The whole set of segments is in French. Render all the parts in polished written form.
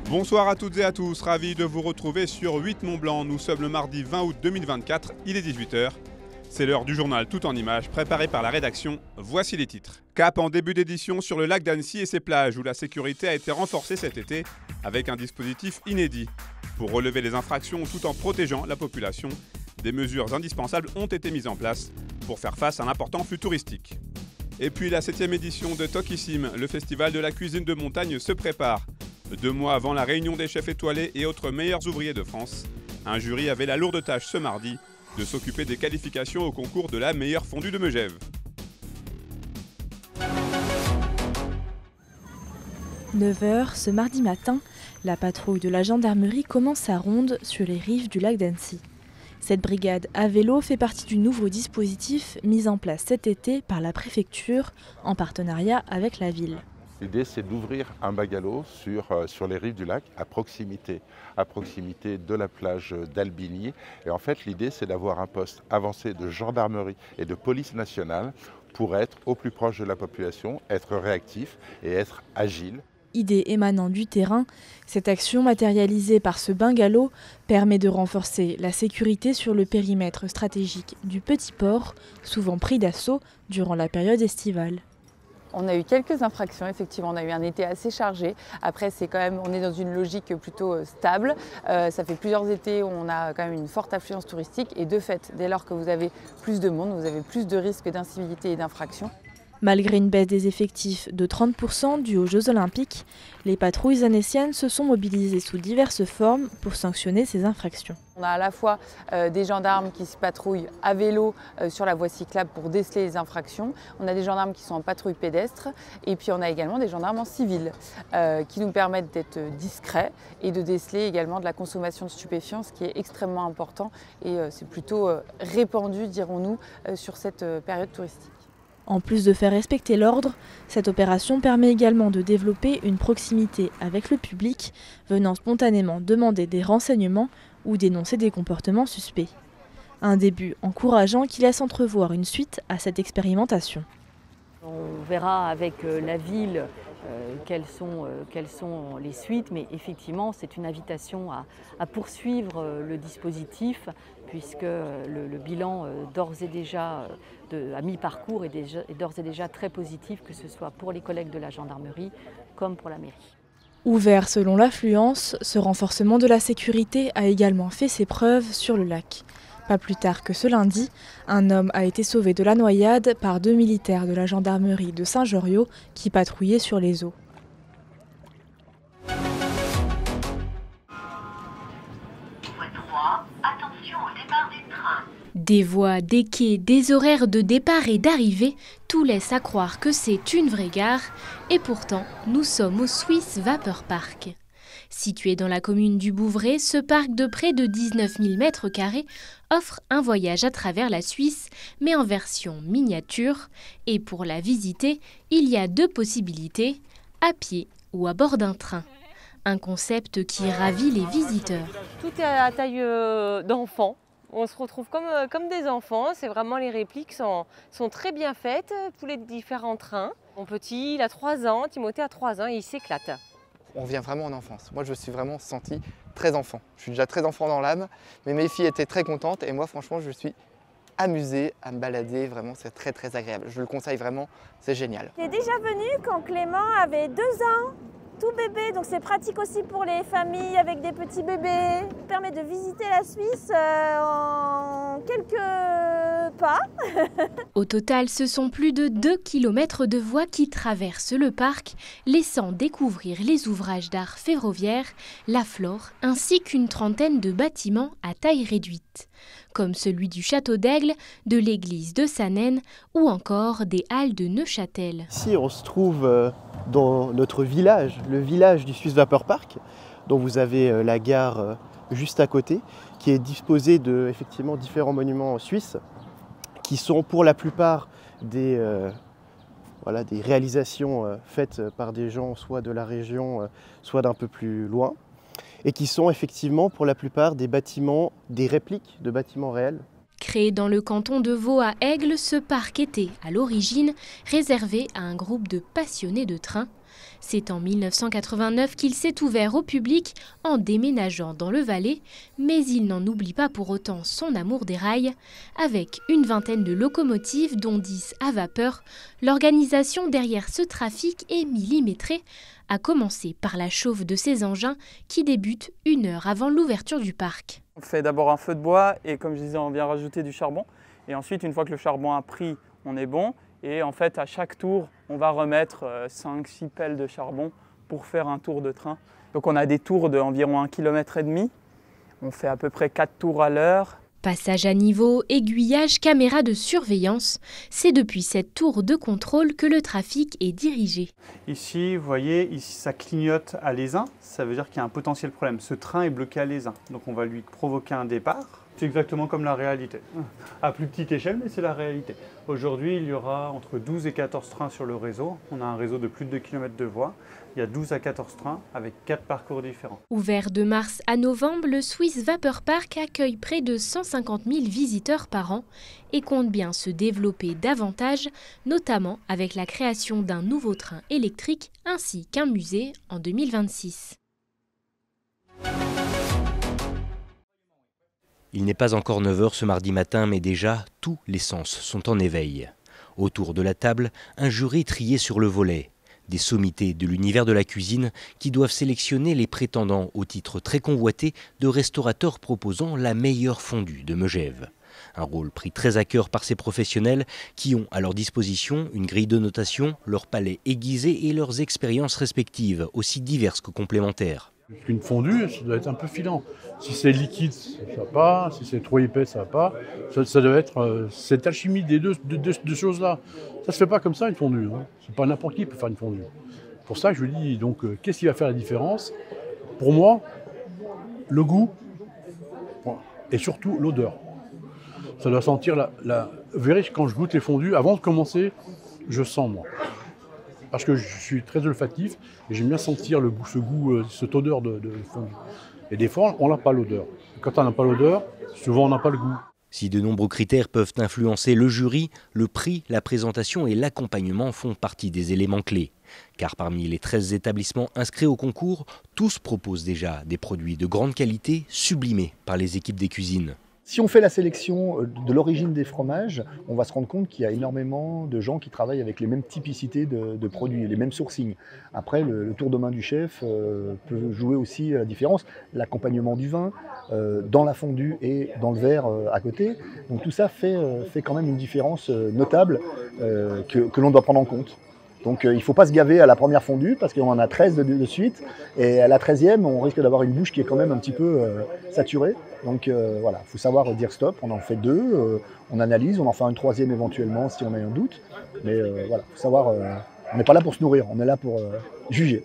Bonsoir à toutes et à tous, ravi de vous retrouver sur 8 Mont Blanc. Nous sommes le mardi 20 août 2024, il est 18 h. C'est l'heure du journal tout en images, préparé par la rédaction. Voici les titres. Cap en début d'édition sur le lac d'Annecy et ses plages, où la sécurité a été renforcée cet été avec un dispositif inédit. Pour relever les infractions tout en protégeant la population, des mesures indispensables ont été mises en place pour faire face à un important flux touristique. Et puis la 7e édition de Tokissime, le festival de la cuisine de montagne se prépare. 2 mois avant la réunion des chefs étoilés et autres meilleurs ouvriers de France, un jury avait la lourde tâche ce mardi de s'occuper des qualifications au concours de la meilleure fondue de Megève. « 9 h ce mardi matin, la patrouille de la gendarmerie commence sa ronde sur les rives du lac d'Annecy. Cette brigade à vélo fait partie du nouveau dispositif mis en place cet été par la préfecture en partenariat avec la ville. L'idée, c'est d'ouvrir un bungalow sur les rives du lac, à proximité de la plage d'Albigny. Et en fait, l'idée, c'est d'avoir un poste avancé de gendarmerie et de police nationale pour être au plus proche de la population, être réactif et être agile. Idée émanant du terrain, cette action matérialisée par ce bungalow permet de renforcer la sécurité sur le périmètre stratégique du petit port, souvent pris d'assaut durant la période estivale. On a eu quelques infractions, effectivement, on a eu un été assez chargé. Après, on est dans une logique plutôt stable. Ça fait plusieurs étés où on a quand même une forte affluence touristique et de fait, dès lors que vous avez plus de monde, vous avez plus de risques d'incivilité et d'infraction. Malgré une baisse des effectifs de 30% due aux Jeux Olympiques, les patrouilles annéciennes se sont mobilisées sous diverses formes pour sanctionner ces infractions. On a à la fois des gendarmes qui se patrouillent à vélo sur la voie cyclable pour déceler les infractions. On a des gendarmes qui sont en patrouille pédestre et puis on a également des gendarmes en civil qui nous permettent d'être discrets et de déceler également de la consommation de stupéfiants, ce qui est extrêmement important et c'est plutôt répandu, dirons-nous, sur cette période touristique. En plus de faire respecter l'ordre, cette opération permet également de développer une proximité avec le public, venant spontanément demander des renseignements ou dénoncer des comportements suspects. Un début encourageant qui laisse entrevoir une suite à cette expérimentation. On verra avec la ville quelles sont les suites, mais effectivement c'est une invitation à poursuivre le dispositif puisque le bilan d'ores et déjà à mi-parcours est d'ores et déjà très positif, que ce soit pour les collègues de la gendarmerie comme pour la mairie. Ouvert selon l'affluence, ce renforcement de la sécurité a également fait ses preuves sur le lac. Pas plus tard que ce lundi, un homme a été sauvé de la noyade par 2 militaires de la gendarmerie de Saint-Joriot qui patrouillaient sur les eaux. Attention au départ des trains. Des voies, des quais, des horaires de départ et d'arrivée, tout laisse à croire que c'est une vraie gare. Et pourtant, nous sommes au Swiss Vapeur Park. Situé dans la commune du Bouvray, ce parc de près de 19 000 m² offre un voyage à travers la Suisse, mais en version miniature. Et pour la visiter, il y a 2 possibilités, à pied ou à bord d'un train. Un concept qui ravit les visiteurs. Tout est à taille d'enfant. On se retrouve comme des enfants. C'est vraiment, les répliques sont très bien faites pour les différents trains. Mon petit, il a 3 ans, Timothée a 3 ans et il s'éclate. On revient vraiment en enfance. Moi, je me suis vraiment senti très enfant. Je suis déjà très enfant dans l'âme, mais mes filles étaient très contentes et moi, franchement, je suis amusé à me balader. Vraiment, c'est très très agréable. Je le conseille vraiment, c'est génial. Il est déjà venu quand Clément avait 2 ans. Tout bébé, donc c'est pratique aussi pour les familles avec des petits bébés. Ça permet de visiter la Suisse en quelques pas. Au total, ce sont plus de 2 km de voies qui traversent le parc, laissant découvrir les ouvrages d'art ferroviaire, la flore, ainsi qu'une trentaine de bâtiments à taille réduite, comme celui du Château d'Aigle, de l'église de Sanen ou encore des halles de Neuchâtel. Ici, on se trouve dans notre village, le village du Swiss Vapeur Park, dont vous avez la gare juste à côté, qui est disposée de effectivement différents monuments suisses, qui sont pour la plupart des réalisations faites par des gens soit de la région, soit d'un peu plus loin, et qui sont effectivement pour la plupart des bâtiments, des répliques de bâtiments réels. Créé dans le canton de Vaud à Aigle, ce parc était, à l'origine, réservé à un groupe de passionnés de trains. C'est en 1989 qu'il s'est ouvert au public en déménageant dans le Valais, mais il n'en oublie pas pour autant son amour des rails. Avec une vingtaine de locomotives, dont 10 à vapeur, l'organisation derrière ce trafic est millimétrée, à commencer par la chauffe de ces engins qui débute 1 heure avant l'ouverture du parc. On fait d'abord un feu de bois et comme je disais, on vient rajouter du charbon. Et ensuite, une fois que le charbon a pris, on est bon. Et en fait, à chaque tour, on va remettre 5-6 pelles de charbon pour faire un tour de train. Donc on a des tours d'environ 1,5 km. On fait à peu près 4 tours à l'heure. Passage à niveau, aiguillage, caméra de surveillance, c'est depuis cette tour de contrôle que le trafic est dirigé. Ici, vous voyez, ici, ça clignote à l'Aisin, ça veut dire qu'il y a un potentiel problème. Ce train est bloqué à l'Aisin, donc on va lui provoquer un départ. C'est exactement comme la réalité. À plus petite échelle, mais c'est la réalité. Aujourd'hui, il y aura entre 12 et 14 trains sur le réseau. On a un réseau de plus de 2 km de voies. Il y a 12 à 14 trains avec 4 parcours différents. Ouvert de mars à novembre, le Swiss Vapor Park accueille près de 150 000 visiteurs par an et compte bien se développer davantage, notamment avec la création d'un nouveau train électrique ainsi qu'un musée en 2026. Il n'est pas encore 9 h ce mardi matin, mais déjà, tous les sens sont en éveil. Autour de la table, un jury trié sur le volet. Des sommités de l'univers de la cuisine qui doivent sélectionner les prétendants au titre très convoité de restaurateurs proposant la meilleure fondue de Megève. Un rôle pris très à cœur par ces professionnels qui ont à leur disposition une grille de notation, leur palais aiguisé et leurs expériences respectives, aussi diverses que complémentaires. Une fondue, ça doit être un peu filant. Si c'est liquide, ça va pas. Si c'est trop épais, ça va pas. Ça doit être cette alchimie des deux choses-là. Ça se fait pas comme ça, une fondue. Hein. C'est pas n'importe qui peut faire une fondue. Pour ça, je lui dis, donc, qu'est-ce qui va faire la différence? Pour moi, le goût et surtout l'odeur. Ça doit sentir Vous verrez, quand je goûte les fondues, avant de commencer, je sens, moi. Parce que je suis très olfactif et j'aime bien sentir cette odeur de fondue. Et des fois, on n'a pas l'odeur. Quand on n'a pas l'odeur, souvent on n'a pas le goût. Si de nombreux critères peuvent influencer le jury, le prix, la présentation et l'accompagnement font partie des éléments clés. Car parmi les 13 établissements inscrits au concours, tous proposent déjà des produits de grande qualité sublimés par les équipes des cuisines. Si on fait la sélection de l'origine des fromages, on va se rendre compte qu'il y a énormément de gens qui travaillent avec les mêmes typicités de produits, les mêmes sourcings. Après, le tour de main du chef peut jouer aussi la différence. L'accompagnement du vin, dans la fondue et dans le verre à côté. Donc tout ça fait quand même une différence notable que l'on doit prendre en compte. Donc il ne faut pas se gaver à la première fondue parce qu'on en a 13 de suite. Et à la 13e, on risque d'avoir une bouche qui est quand même un petit peu saturée. Donc voilà, il faut savoir dire stop. On en fait 2, on analyse, on en fait une 3e éventuellement si on a un doute. Mais voilà, il faut savoir, on n'est pas là pour se nourrir, on est là pour juger.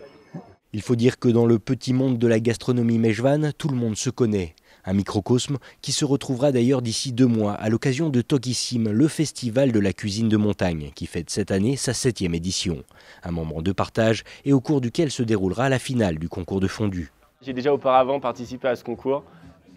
Il faut dire que dans le petit monde de la gastronomie mejevane, tout le monde se connaît. Un microcosme qui se retrouvera d'ailleurs d'ici 2 mois à l'occasion de Tokissim, le festival de la cuisine de montagne, qui fête cette année sa 7e édition. Un moment de partage et au cours duquel se déroulera la finale du concours de fondue. J'ai déjà auparavant participé à ce concours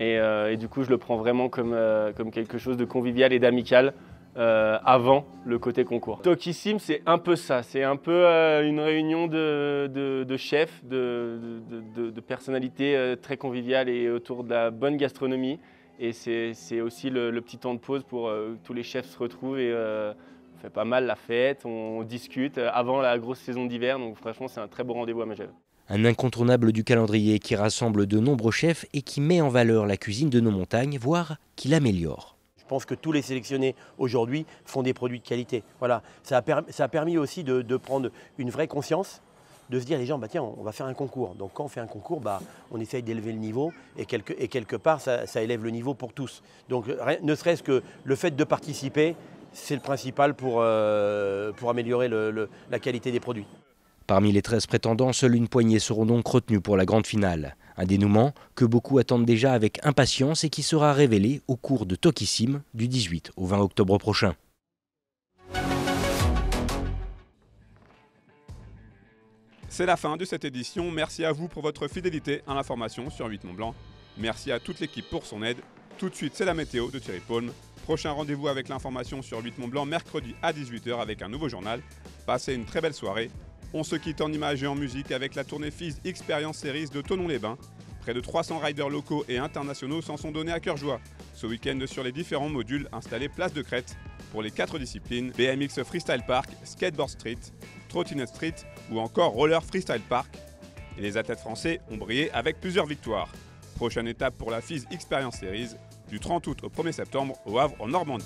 et du coup je le prends vraiment comme quelque chose de convivial et d'amical. Avant le côté concours. Tokissim, c'est un peu ça, c'est un peu une réunion de chefs, de personnalités très conviviales et autour de la bonne gastronomie. Et c'est aussi le petit temps de pause pour que tous les chefs se retrouvent et on fait pas mal la fête, on discute avant la grosse saison d'hiver, donc franchement c'est un très beau rendez-vous à Megève. Un incontournable du calendrier qui rassemble de nombreux chefs et qui met en valeur la cuisine de nos montagnes, voire qui l'améliore. Je pense que tous les sélectionnés aujourd'hui font des produits de qualité. Voilà. Ça a permis aussi de prendre une vraie conscience, de se dire les gens, tiens, on va faire un concours. Donc quand on fait un concours, on essaye d'élever le niveau et quelque part, ça élève le niveau pour tous. Donc ne serait-ce que le fait de participer, c'est le principal pour améliorer la qualité des produits. Parmi les 13 prétendants, seule une poignée seront donc retenus pour la grande finale. Un dénouement que beaucoup attendent déjà avec impatience et qui sera révélé au cours de Tokissim du 18 au 20 octobre prochain. C'est la fin de cette édition. Merci à vous pour votre fidélité à l'information sur 8 Mont Blanc. Merci à toute l'équipe pour son aide. Tout de suite, c'est la météo de Thierry Paume. Prochain rendez-vous avec l'information sur 8 Mont-Blanc mercredi à 18 h avec un nouveau journal. Passez une très belle soirée. On se quitte en images et en musique avec la tournée FIS Experience Series de Thonon-les-Bains. Près de 300 riders locaux et internationaux s'en sont donnés à cœur joie ce week-end sur les différents modules installés place de Crète pour les 4 disciplines BMX Freestyle Park, Skateboard Street, Trottinette Street ou encore Roller Freestyle Park. Et les athlètes français ont brillé avec plusieurs victoires. Prochaine étape pour la FIS Experience Series du 30 août au 1er septembre au Havre en Normandie.